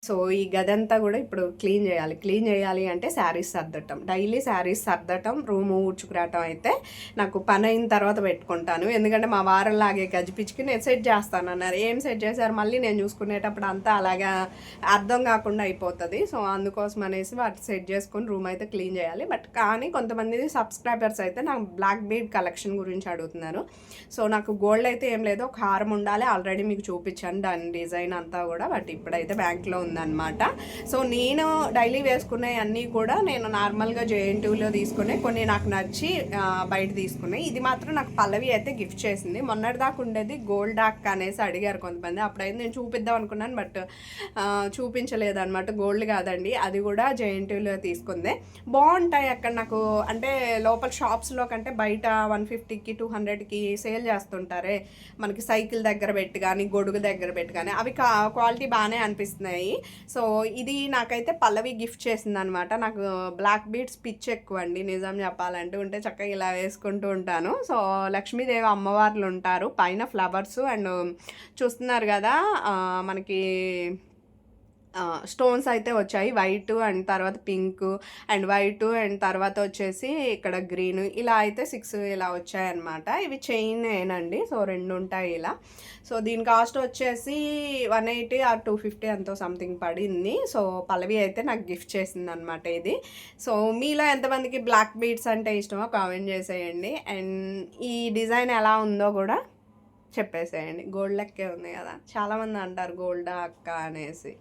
So ఈ గదంతా కూడా ఇప్పుడు క్లీన్ చేయాలి. క్లీన్ చేయాలి అంటే శారీస్ సర్దటం, డైలీ శారీస్ సర్దటం, రూము ఊడ్చుకురావటం అయితే నాకు పని అయిన తర్వాత పెట్టుకుంటాను. ఎందుకంటే మా వారంలాగే గజిపిచ్చికి నేను సెట్ చేస్తాను అన్నారు. ఏం సెట్ చేశారు మళ్ళీ నేను చూసుకునేటప్పుడు అంతా అలాగా అర్థం కాకుండా అయిపోతుంది. సో అందుకోసం అనేసి వాటి సెట్ చేసుకొని రూమ్ అయితే క్లీన్ చేయాలి. బట్ కానీ కొంతమంది సబ్స్క్రైబర్స్ అయితే నాకు బ్లాక్ బీడ్ కలెక్షన్ గురించి అడుగుతున్నారు. సో నాకు గోల్డ్ అయితే ఏం లేదు, ఒక హారం ఉండాలి. ఆల్రెడీ మీకు చూపించాను దాని డిజైన్ అంతా కూడా. బట్ ఇప్పుడైతే బ్యాంక్లో ఉందన్నమాట. సో నేను డైలీ వేసుకునే అన్నీ కూడా నేను నార్మల్గా జేఎన్టీయూలో తీసుకునే, కొన్ని నాకు నచ్చి బయట తీసుకున్నాయి. ఇది మాత్రం నాకు పల్లవి అయితే గిఫ్ట్ చేసింది. మొన్నటిదాకా ఉండేది గోల్డ్ డాక్ అనేసి అడిగారు కొంతమంది. అప్పుడైతే నేను చూపిద్దాం అనుకున్నాను, బట్ చూపించలేదు అనమాట. గోల్డ్ కాదండి, అది కూడా జేఎన్టీయూలో తీసుకుందే. బాగుంటాయి అక్కడ నాకు, అంటే లోపల షాప్స్లో కంటే బయట 150కి 200కి సేల్ చేస్తుంటారే మనకి, సైకిల్ దగ్గర పెట్టి కానీ గొడుగు దగ్గర పెట్టి కానీ, అవి క్వాలిటీ బాగానే అనిపిస్తున్నాయి. సో ఇది నాకైతే పల్లవి గిఫ్ట్ చేసింది అనమాట. నాకు బ్లాక్ బీడ్స్ పిచ్ ఎక్కువ అండి నిజం చెప్పాలంటే. ఉంటే చక్కగా ఇలా వేసుకుంటూ ఉంటాను. సో లక్ష్మీదేవి అమ్మవార్లు ఉంటారు పైన, ఫ్లవర్స్ అండ్ చూస్తున్నారు కదా మనకి స్టోన్స్ అయితే వచ్చాయి, వైట్ అండ్ తర్వాత పింక్ అండ్ వైట్ అండ్ తర్వాత వచ్చేసి ఇక్కడ గ్రీన్, ఇలా అయితే 6 ఇలా వచ్చాయన్నమాట. ఇవి చైన్ ఏనండి. సో 2 ఉంటాయి ఇలా. సో దీని కాస్ట్ వచ్చేసి 180 ఆర్ 250 ఎంతో సంథింగ్ పడింది. సో పల్లవి అయితే నాకు గిఫ్ట్ చేసింది అనమాట ఇది. సో మీలో ఎంతమందికి బ్లాక్ బీడ్స్ అంటే ఇష్టమో కామెంట్ చేసేయండి. అండ్ ఈ డిజైన్ ఎలా ఉందో కూడా చెప్పేసేయండి. గోల్డ్ లెక్కే ఉంది కదా, చాలామంది అంటారు గోల్డా అక్క అనేసి.